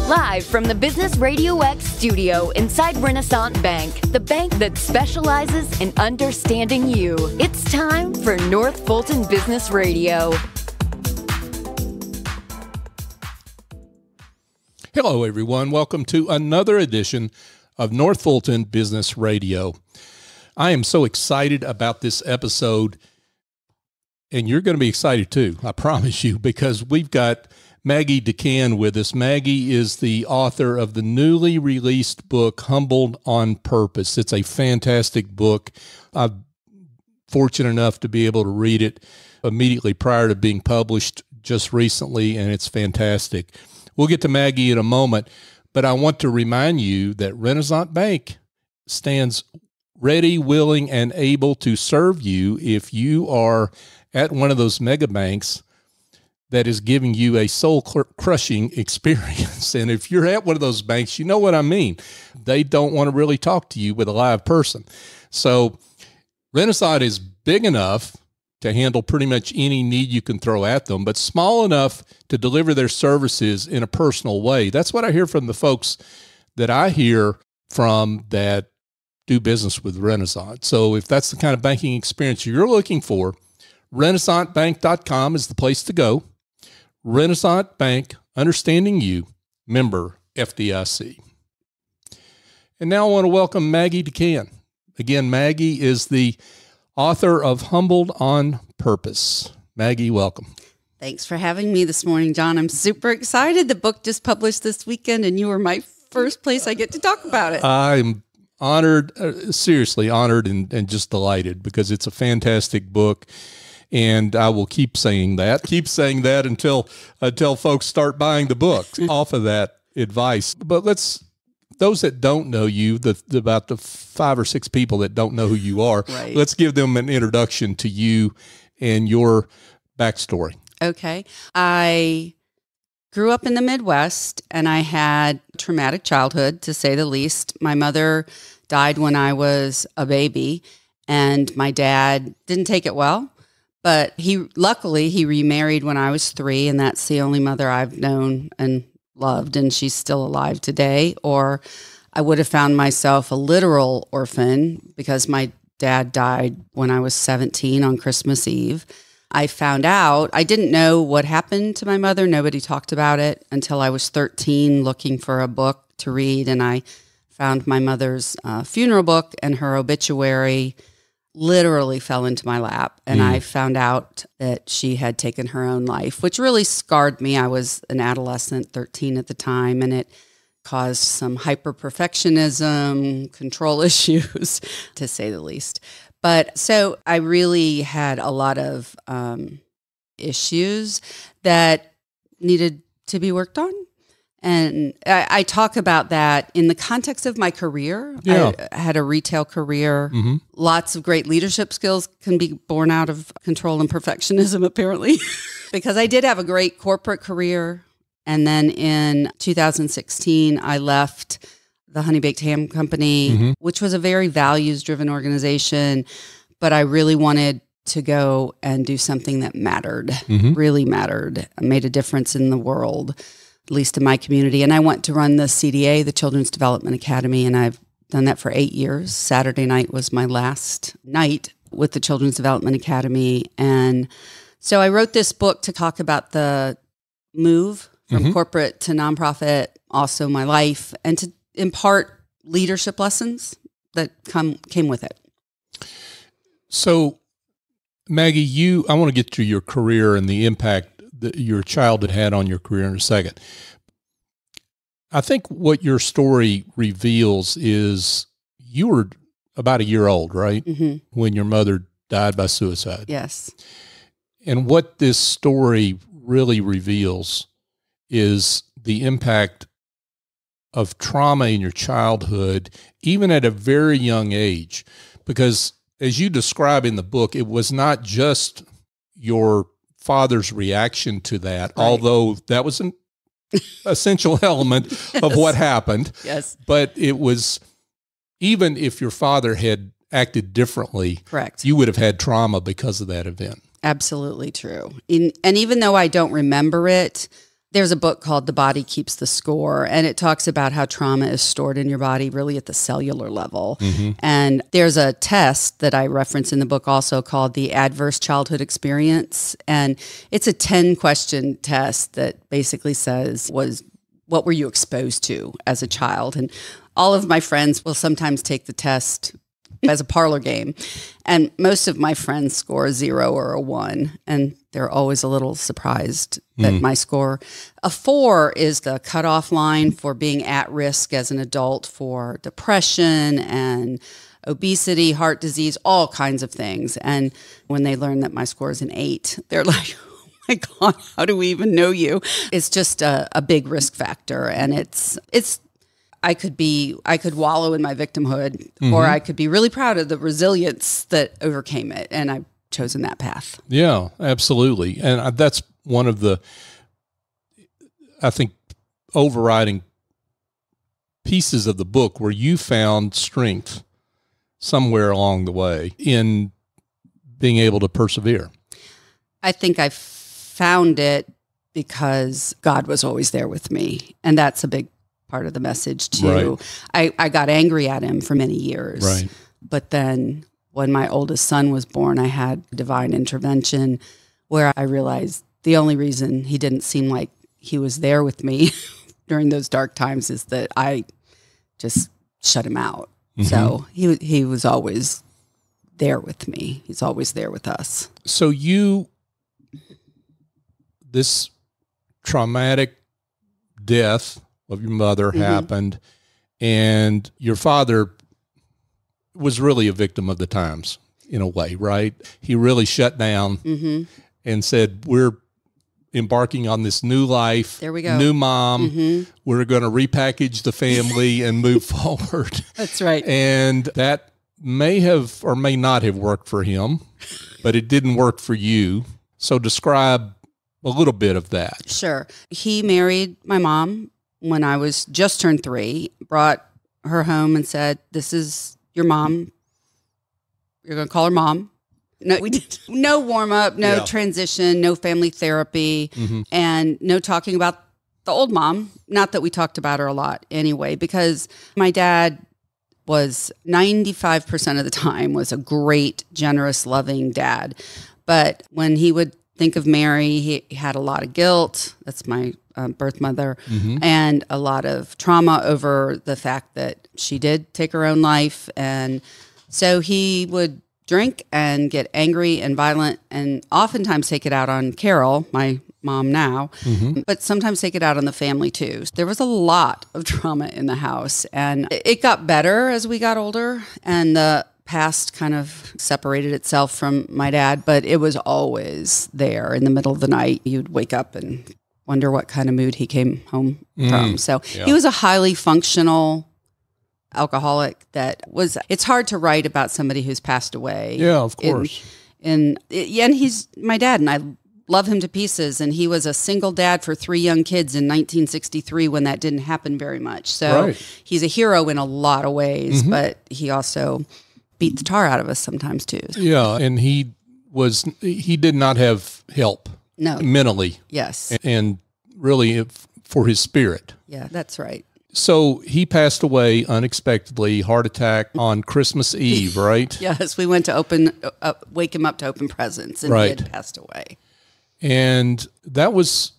Live from the Business RadioX studio inside Renaissance Bank, the bank that specializes in understanding you. It's time for North Fulton Business Radio. Hello, everyone. Welcome to another edition of North Fulton Business Radio. I am so excited about this episode, and you're going to be excited too, I promise you, because we've got Maggie DeCan with us. Maggie is the author of the newly released book, Humbled on Purpose. It's a fantastic book. I'm fortunate enough to be able to read it immediately prior to being published just recently, and it's fantastic. We'll get to Maggie in a moment, but I want to remind you that Renaissance Bank stands ready, willing, and able to serve you if you are at one of those mega banks that is giving you a soul-crushing experience. And if you're at one of those banks, you know what I mean. They don't want to really talk to you with a live person. So Renaissance is big enough to handle pretty much any need you can throw at them, but small enough to deliver their services in a personal way. That's what I hear from the folks that I hear from that do business with Renaissance. So if that's the kind of banking experience you're looking for, RenaissanceBank.com is the place to go. Renaissance Bank, understanding you, member FDIC. And now I want to welcome Maggie DeCan. Again, Maggie is the author of Humbled on Purpose. Maggie, welcome. Thanks for having me this morning, John. I'm super excited. The book just published this weekend, and you were my first place I get to talk about it. I'm honored, seriously honored and just delighted, because it's a fantastic book. And I will keep saying that until folks start buying the book off of that advice. But those that don't know you, about the 5 or 6 people that don't know who you are, right. Let's give them an introduction to you and your backstory. Okay. I grew up in the Midwest, and I had a traumatic childhood, to say the least. My mother died when I was a baby, and my dad didn't take it well. But luckily he remarried when I was 3, and that's the only mother I've known and loved, and she's still alive today. Or I would have found myself a literal orphan, because my dad died when I was 17 on Christmas Eve. I found out, I didn't know what happened to my mother. Nobody talked about it until I was 13, looking for a book to read, and I found my mother's funeral book, and her obituary literally fell into my lap. And I found out that she had taken her own life, which really scarred me. I was an adolescent, 13 at the time, and it caused some hyper-perfectionism, control issues, to say the least. But so I really had a lot of issues that needed to be worked on. And I talk about that in the context of my career. Yeah. I had a retail career. Mm-hmm. Lots of great leadership skills can be born out of control and perfectionism, apparently, because I did have a great corporate career. And then in 2016, I left the Honey Baked Ham Company, which was a very values-driven organization, but I really wanted to go and do something that mattered, really mattered, made a difference in the world, at least in my community. And I went to run the CDA, the Children's Development Academy, and I've done that for 8 years. Saturday night was my last night with the Children's Development Academy. And so I wrote this book to talk about the move from corporate to nonprofit, also my life, and to impart leadership lessons that came with it. So, Maggie, I want to get to your career and the impact that your childhood had on your career in a second. I think what your story reveals is you were about a year old, right? When your mother died by suicide. Yes. And what this story really reveals is the impact of trauma in your childhood, even at a very young age. Because as you describe in the book, it was not just your father's reaction to that, right, although that was an essential element of what happened. Yes. But it was, even if your father had acted differently, correct, you would have had trauma because of that event. Absolutely true. And even though I don't remember it, There's a book called The Body Keeps the Score, and it talks about how trauma is stored in your body really at the cellular level. And there's a test that I reference in the book also called the Adverse Childhood Experience. And it's a 10-question test that basically says, what were you exposed to as a child? And all of my friends will sometimes take the test as a parlor game. And most of my friends score a 0 or a 1. And they're always a little surprised at my score. A 4 is the cutoff line for being at risk as an adult for depression and obesity, heart disease, all kinds of things. And when they learn that my score is an 8, they're like, oh my God, how do we even know you? It's just a big risk factor. And I could wallow in my victimhood, or I could be really proud of the resilience that overcame it. And I've chosen that path. Yeah, absolutely. And that's one of the, I think, overriding pieces of the book where you found strength somewhere along the way in being able to persevere. I think I found it because God was always there with me. And that's a big part of the message too. Right. I got angry at him for many years. Right. But then when my oldest son was born, I had divine intervention where I realized the only reason he didn't seem like he was there with me during those dark times is that I just shut him out. So he was always there with me. He's always there with us. So this traumatic death of your mother happened, and your father was really a victim of the times in a way, right? He really shut down and said, we're embarking on this new life. There we go. New mom. We're going to repackage the family and move forward. That's right. And that may have or may not have worked for him, but it didn't work for you. So describe a little bit of that. Sure. He married my mom when I was just turned 3, brought her home and said, this is your mom. You're going to call her mom. No, we did no warm up, no transition, no family therapy, and no talking about the old mom. Not that we talked about her a lot anyway, because my dad was 95% of the time was a great, generous, loving dad. But when he would think of Mary, he had a lot of guilt. That's my birth mother, and a lot of trauma over the fact that she did take her own life. And so he would drink and get angry and violent and oftentimes take it out on Carol, my mom now, but sometimes take it out on the family too. There was a lot of trauma in the house, and it got better as we got older, and the past kind of separated itself from my dad, but it was always there. In the middle of the night, you'd wake up and wonder what kind of mood he came home from. So he was a highly functional alcoholic it's hard to write about somebody who's passed away. Yeah, of course. And he's my dad, and I love him to pieces. And he was a single dad for 3 young kids in 1963 when that didn't happen very much. So he's a hero in a lot of ways, but he also beat the tar out of us sometimes too. Yeah, and he did not have help. No. Mentally. Yes. And really for his spirit. Yeah, that's right. So he passed away unexpectedly, heart attack on Christmas Eve, right? Yes, we went to wake him up to open presents, and he had passed away. And that was,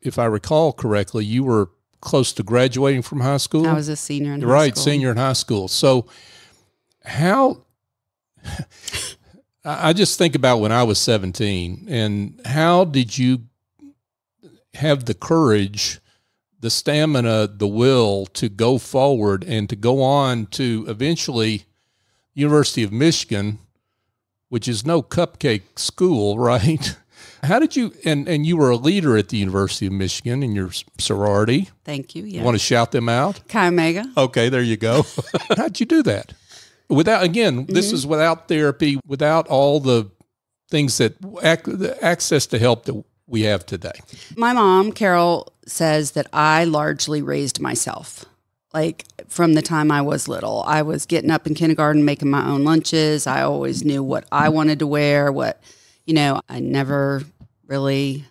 if I recall correctly, you were close to graduating from high school? I was a senior in high school. Right, senior in high school. So how... I just think about when I was 17, and how did you have the courage, the stamina, the will to go forward and to go on to eventually University of Michigan, which is no cupcake school, right? How did you, and you were a leader at the University of Michigan in your sorority. Thank you. Yeah. You want to shout them out? Chi Omega. Okay, there you go. How'd you do that? Without, again, this is without therapy, without all the things that, the access to help that we have today. My mom, Carol, says that I largely raised myself. Like from the time I was little, I was getting up in kindergarten, making my own lunches. I always knew what I wanted to wear, I never really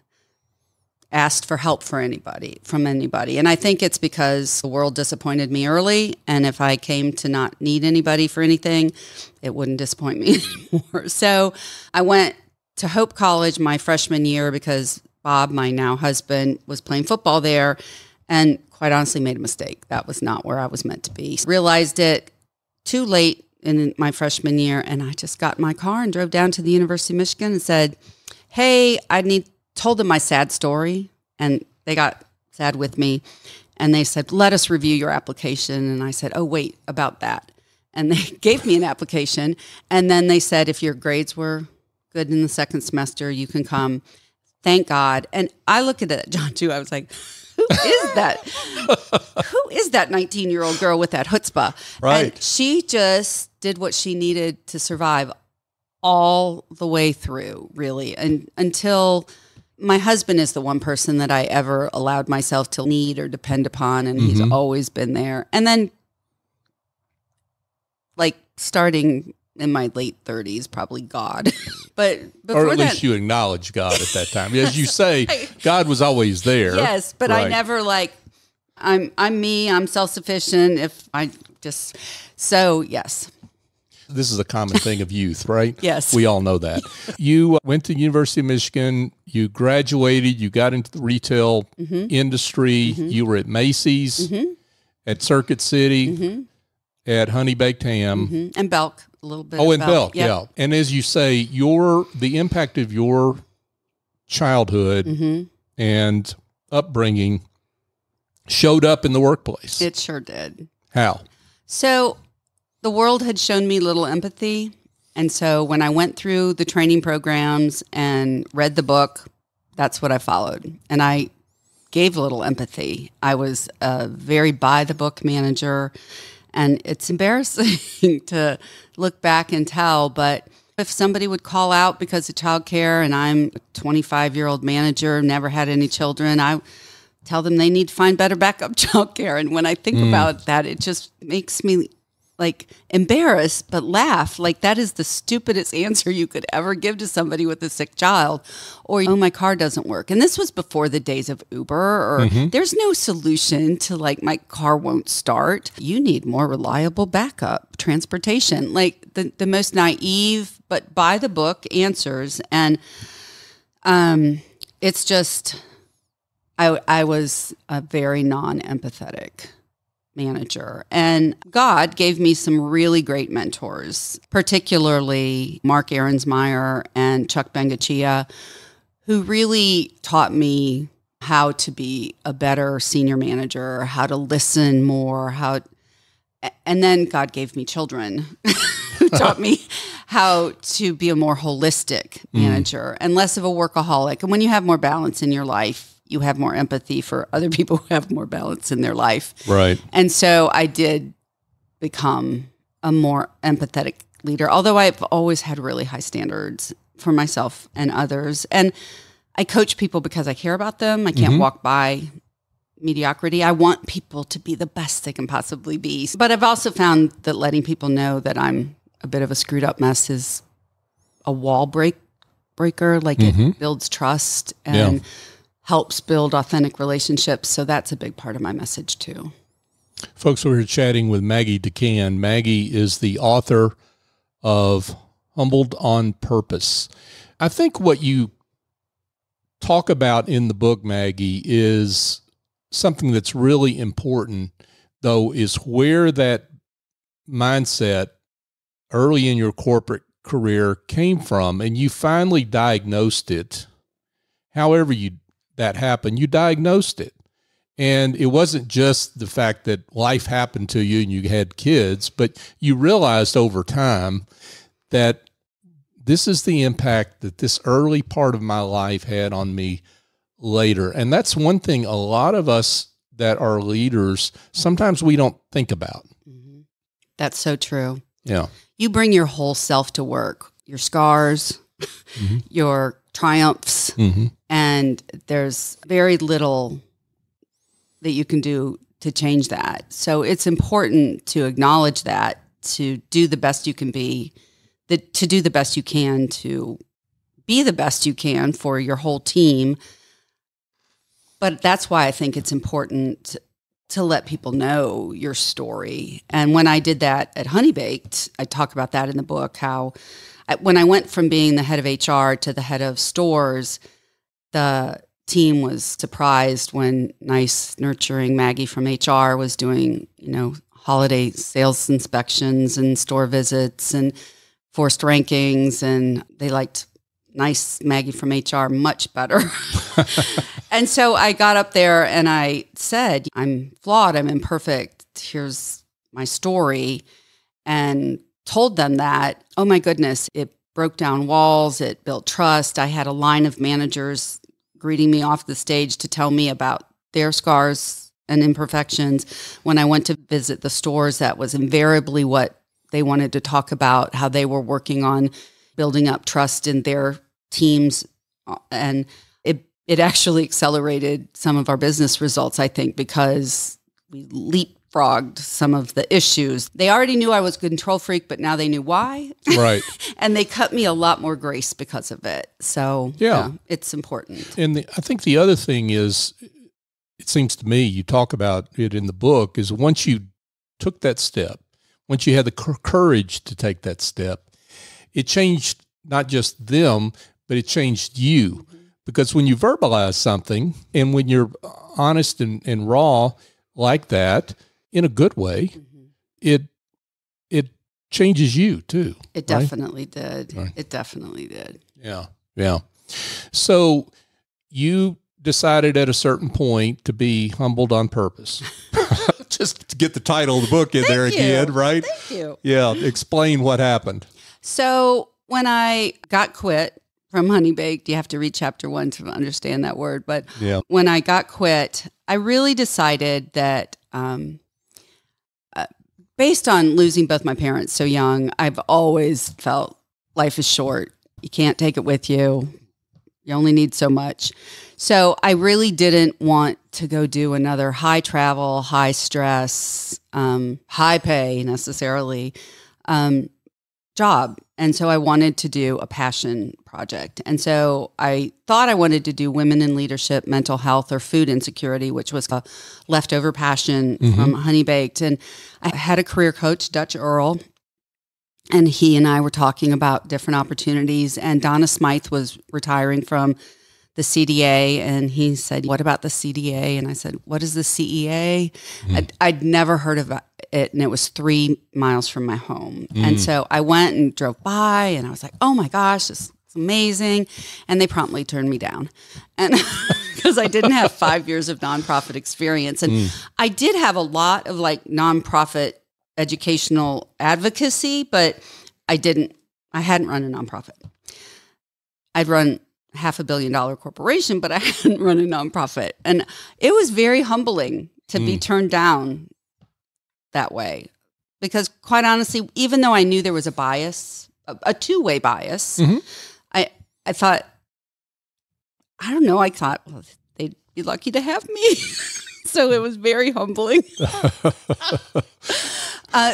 asked for help from anybody. And I think it's because the world disappointed me early. And if I came to not need anybody for anything, it wouldn't disappoint me anymore. So I went to Hope College my freshman year because Bob, my now husband, was playing football there and quite honestly made a mistake. That was not where I was meant to be. Realized it too late in my freshman year, and I just got in my car and drove down to the University of Michigan and said, hey, told them my sad story, and they got sad with me. And they said, let us review your application. And I said, oh, wait, about that. And they gave me an application. And then they said, if your grades were good in the second semester, you can come. Thank God. And I looked at it, John, too. I was like, who is that? Who is that 19-year-old girl with that chutzpah? Right. And she just did what she needed to survive all the way through, really, and until my husband is the one person that I ever allowed myself to need or depend upon, and he's always been there. And then, like, starting in my late 30s, probably God. But before or at least that, you acknowledge God at that time. As you say, God was always there. yes, but Right. I never I'm me, I'm self-sufficient. So yes. This is a common thing of youth, right? Yes. We all know that. You went to University of Michigan, you graduated, you got into the retail industry, you were at Macy's, at Circuit City, at Honey Baked Ham. And Belk, a little bit. Oh, of and Belk, Yep. yeah. And as you say, the impact of your childhood and upbringing showed up in the workplace. It sure did. How? So the world had shown me little empathy. And so when I went through the training programs and read the book, that's what I followed. And I gave little empathy. I was a very by-the-book manager. And it's embarrassing to look back and tell, but if somebody would call out because of childcare and I'm a 25-year-old manager, never had any children, I tell them they need to find better backup childcare. And when I think about that, it just makes me like embarrassed, but laugh. Like that is the stupidest answer you could ever give to somebody with a sick child. Or, oh, my car doesn't work. And this was before the days of Uber, or there's no solution to like, my car won't start. You need more reliable backup transportation. Like the most naive, but by the book answers. And it's just, I was a very non-empathetic manager. And God gave me some really great mentors, particularly Mark Ahrensmeyer and Chuck Bengachia, who really taught me how to be a better senior manager, how to listen more, and then God gave me children who taught me how to be a more holistic manager and less of a workaholic. And when you have more balance in your life, you have more empathy for other people who have more balance in their life. Right. And so I did become a more empathetic leader, although I've always had really high standards for myself and others. And I coach people because I care about them. I can't walk by mediocrity. I want people to be the best they can possibly be. But I've also found that letting people know that I'm a bit of a screwed up mess is a wall breaker. Like it builds trust and helps build authentic relationships. So that's a big part of my message too. Folks, we're chatting with Maggie DeCan. Maggie is the author of Humbled on Purpose. I think what you talk about in the book, Maggie, is something that's really important, though, is where that mindset early in your corporate career came from, and you finally diagnosed it. However that happened, you diagnosed it. And it wasn't just the fact that life happened to you and you had kids, but you realized over time that this is the impact that this early part of my life had on me later. And that's one thing a lot of us that are leaders, sometimes we don't think about. That's so true. Yeah. You bring your whole self to work, your scars, your triumphs, and there's very little that you can do to change that. So it's important to acknowledge that, to do the best you can be, to do the best you can, to be the best you can for your whole team. But that's why I think it's important to let people know your story. And when I did that at Honey Baked, I talk about that in the book, how when I went from being the head of HR to the head of stores, the team was surprised when nice, nurturing Maggie from HR was doing, holiday sales inspections and store visits and forced rankings, and they liked nice Maggie from HR much better. And so I got up there and I said, I'm flawed, I'm imperfect, here's my story, and told them that. Oh my goodness, it broke down walls, it built trust. I had a line of managers greeting me off the stage to tell me about their scars and imperfections. When I went to visit the stores, that was invariably what they wanted to talk about, how they were working on building up trust in their teams. And it actually accelerated some of our business results, I think, because we leapfrogged some of the issues. They already knew I was a control freak, but now they knew why. Right. And they cut me a lot more grace because of it. So yeah it's important. And I think the other thing is, it seems to me, you talk about it in the book, is once you took that step, once you had the courage to take that step, it changed not just them, but it changed you. Because when you verbalize something, and when you're honest and raw like that, in a good way, it changes you too. It definitely did. Right? It definitely did. Yeah, yeah. So you decided at a certain point to be humbled on purpose. Just to get the title of the book in there again, right? Thank you. Yeah, explain what happened. So when I got quit from Honey Baked, you have to read chapter 1 to understand that word. But when I got quit, I really decided that based on losing both my parents so young, I've always felt life is short. You can't take it with you. You only need so much. So I really didn't want to go do another high travel, high stress, high pay necessarily job. And so I wanted to do a passion project. And so I thought I wanted to do women in leadership, mental health, or food insecurity, which was a leftover passion from Honey Baked. And I had a career coach, Dutch Earl, and he and I were talking about different opportunities. And Donna Smythe was retiring from the CDA, and he said, "What about the CDA?" And I said, "What is the CEA?" I'd never heard of it, and it was 3 miles from my home. And so I went and drove by, and I was like, "Oh my gosh, this is amazing!" And they promptly turned me down, and because I didn't have 5 years of nonprofit experience, and I did have a lot of like nonprofit educational advocacy, but I hadn't run a nonprofit. I'd run $500 million corporation, but I hadn't run a nonprofit. And it was very humbling to be turned down that way. Because quite honestly, even though I knew there was a bias, a two-way bias, I thought, well, they'd be lucky to have me. So it was very humbling.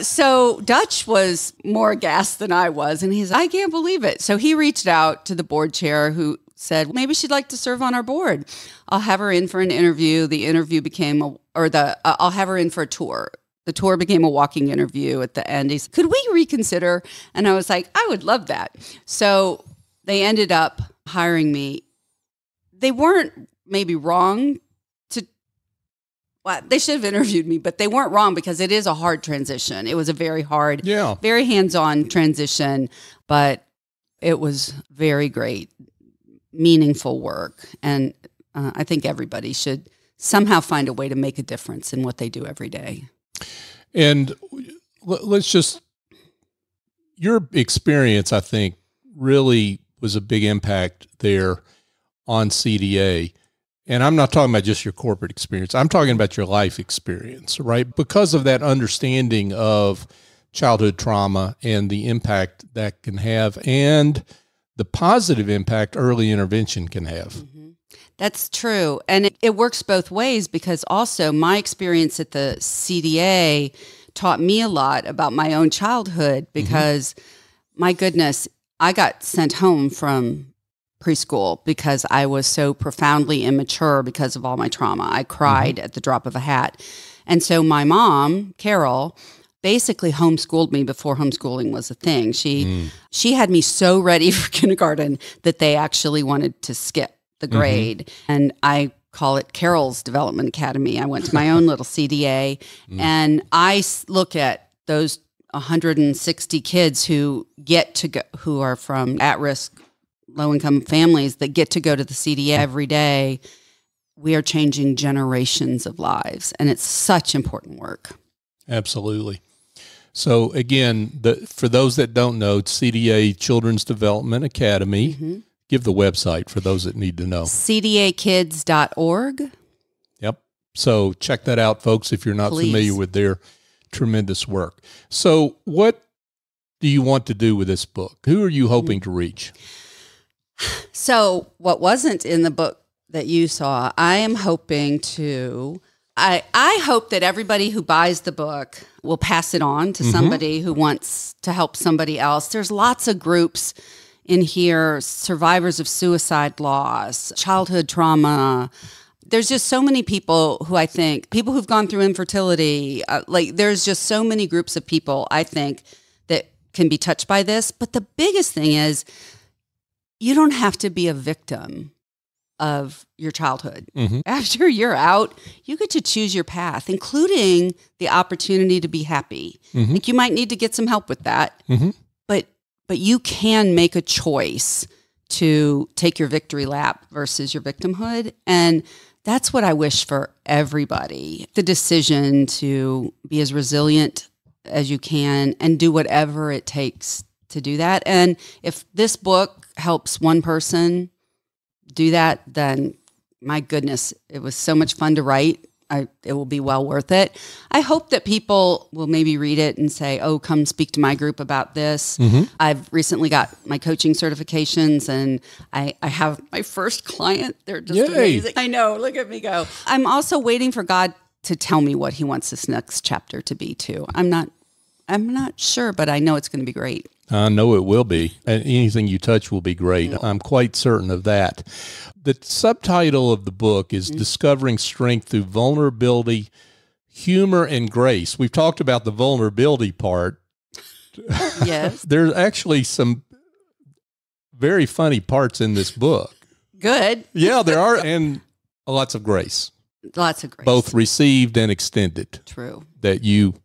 So Dutch was more aghast than I was. And he's, I can't believe it. So he reached out to the board chair who said, maybe she'd like to serve on our board. I'll have her in for an interview. The interview became I'll have her in for a tour. The tour became a walking interview at the end. He said, could we reconsider? And I was like, I would love that. So they ended up hiring me. They weren't maybe wrong they should have interviewed me, but they weren't wrong because it is a hard transition. It was a very hard, very hands-on transition, but it was very great, meaningful work. And I think everybody should somehow find a way to make a difference in what they do every day. And your experience, I think, really was a big impact there on CDA. And I'm not talking about just your corporate experience. I'm talking about your life experience, right? Because of that understanding of childhood trauma and the impact that can have and the positive impact early intervention can have. That's true. And it works both ways because also my experience at the CDA taught me a lot about my own childhood because, my goodness, I got sent home from preschool because I was so profoundly immature because of all my trauma. I cried at the drop of a hat. And so my mom, Carol, basically homeschooled me before homeschooling was a thing. She had me so ready for kindergarten that they actually wanted to skip the grade. And I call it Carol's Development Academy. I went to my own little CDA, and I look at those 160 kids who get to go, who are from at-risk, low-income families that get to go to the CDA every day. We are changing generations of lives, and it's such important work. Absolutely. So again, for those that don't know, it's CDA Children's Development Academy. Give the website for those that need to know. cdakids.org. Yep. So check that out, folks, if you're not familiar with their tremendous work. So what do you want to do with this book? Who are you hoping to reach? So what wasn't in the book that you saw, I am hoping to... I hope that everybody who buys the book will pass it on to somebody who wants to help somebody else. There's lots of groups in here, survivors of suicide loss, childhood trauma. There's just so many people who I think, people who've gone through infertility, there's just so many groups of people I think that can be touched by this. But the biggest thing is you don't have to be a victim of your childhood. After you're out, you get to choose your path, including the opportunity to be happy. Like you might need to get some help with that, but you can make a choice to take your victory lap versus your victimhood. And that's what I wish for everybody. The decision to be as resilient as you can and do whatever it takes to do that. And if this book helps one person do that, then my goodness, it was so much fun to write. It will be well worth it. I hope that people will maybe read it and say, oh, come speak to my group about this. I've recently got my coaching certifications, and I have my first client. They're just amazing. I know, look at me go. I'm also waiting for God to tell me what he wants this next chapter to be too. I'm not sure, but I know it's going to be great. I know it will be. Anything you touch will be great. I'm quite certain of that. The subtitle of the book is Discovering Strength Through Vulnerability, Humor, and Grace. We've talked about the vulnerability part. Yes. There's actually some very funny parts in this book. Good. Yeah, there are, and lots of grace. Lots of grace. Both received and extended. True. That you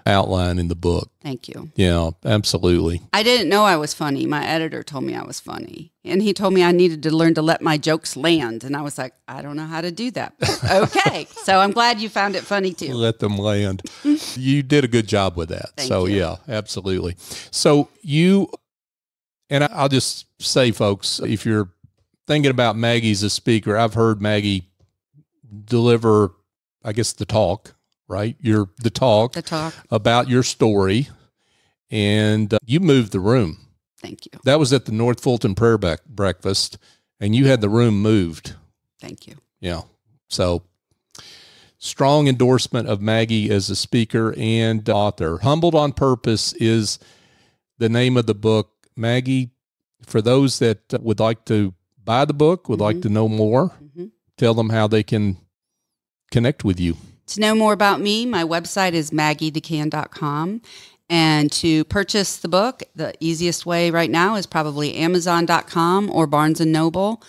outline in the book. Thank you. Yeah, absolutely. I didn't know I was funny. My editor told me I was funny. And he told me I needed to learn to let my jokes land. And I was like, I don't know how to do that. But okay. So I'm glad you found it funny too. Let them land. You did a good job with that. Thank you. Yeah, absolutely. So and I'll just say, folks, if you're thinking about Maggie as a speaker, I've heard Maggie deliver, I guess, the talk. Right? The talk about your story, and you moved the room. Thank you. That was at the North Fulton Prayer Breakfast, and you had the room moved. Thank you. Yeah. So strong endorsement of Maggie as a speaker and author. Humbled on Purpose is the name of the book. Maggie, for those that would like to buy the book, would like to know more, tell them how they can connect with you. To know more about me, my website is maggiedecan.com. And to purchase the book, the easiest way right now is probably amazon.com or Barnes & Noble.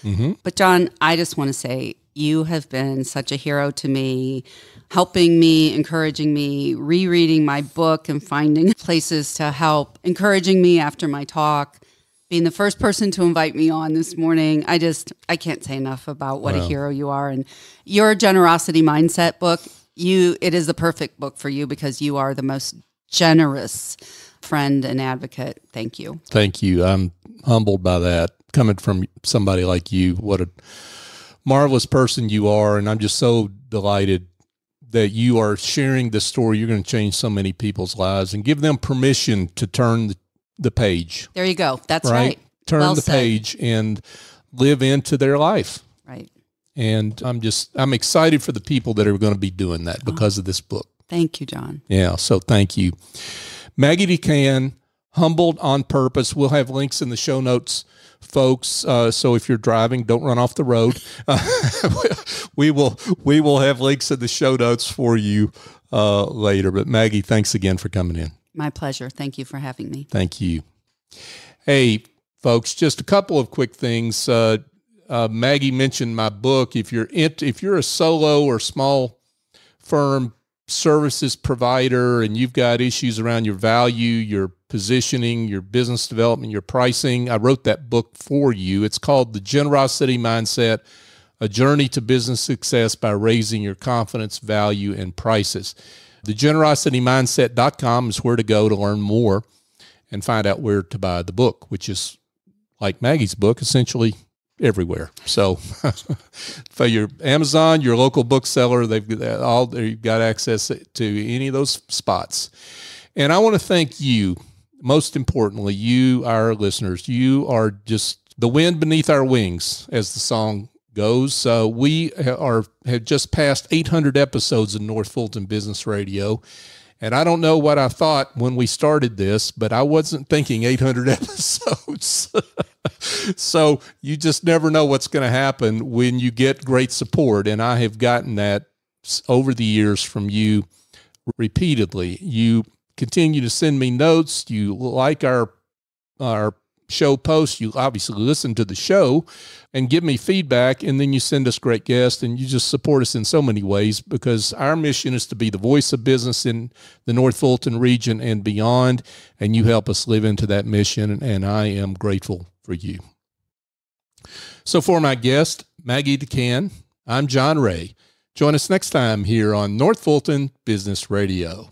But John, I just want to say you have been such a hero to me, helping me, encouraging me, rereading my book and finding places to help, encouraging me after my talk, being the first person to invite me on this morning. I can't say enough about what a hero you are. And your Generosity Mindset book, it is the perfect book for you because you are the most generous friend and advocate. Thank you. Thank you. I'm humbled by that. Coming from somebody like you, what a marvelous person you are. And I'm just so delighted that you are sharing this story. You're going to change so many people's lives and give them permission to turn the page. There you go. That's right. Turn the page and live into their life. Right. And I'm excited for the people that are going to be doing that because of this book. Thank you, John. Yeah, so thank you. Maggie DeCan, Humbled on Purpose. We'll have links in the show notes, folks. So if you're driving, don't run off the road. We will have links in the show notes for you later. But Maggie, thanks again for coming in. My pleasure. Thank you for having me. Thank you. Hey, folks, just a couple of quick things. Maggie mentioned my book. If you're a solo or small firm services provider and you've got issues around your value, your positioning, your business development, your pricing, I wrote that book for you. It's called The Generosity Mindset, A Journey to Business Success by Raising Your Confidence, Value, and Prices. TheGenerosityMindset.com is where to go to learn more and find out where to buy the book, which is like Maggie's book, essentially everywhere. So for your Amazon, your local bookseller, you've got access to any of those spots. And I want to thank you, most importantly, you, our listeners. You are just the wind beneath our wings, as the song goes. We have just passed 800 episodes of North Fulton Business Radio. And I don't know what I thought when we started this, but I wasn't thinking 800 episodes. So you just never know what's going to happen when you get great support. And I have gotten that over the years from you repeatedly. You continue to send me notes. You like our show posts. You obviously listen to the show and give me feedback, and then you send us great guests, and you just support us in so many ways, because our mission is to be the voice of business in the North Fulton region and beyond, and you help us live into that mission, and I am grateful for you. So for my guest, Maggie DeCan, I'm John Ray. Join us next time here on North Fulton Business Radio.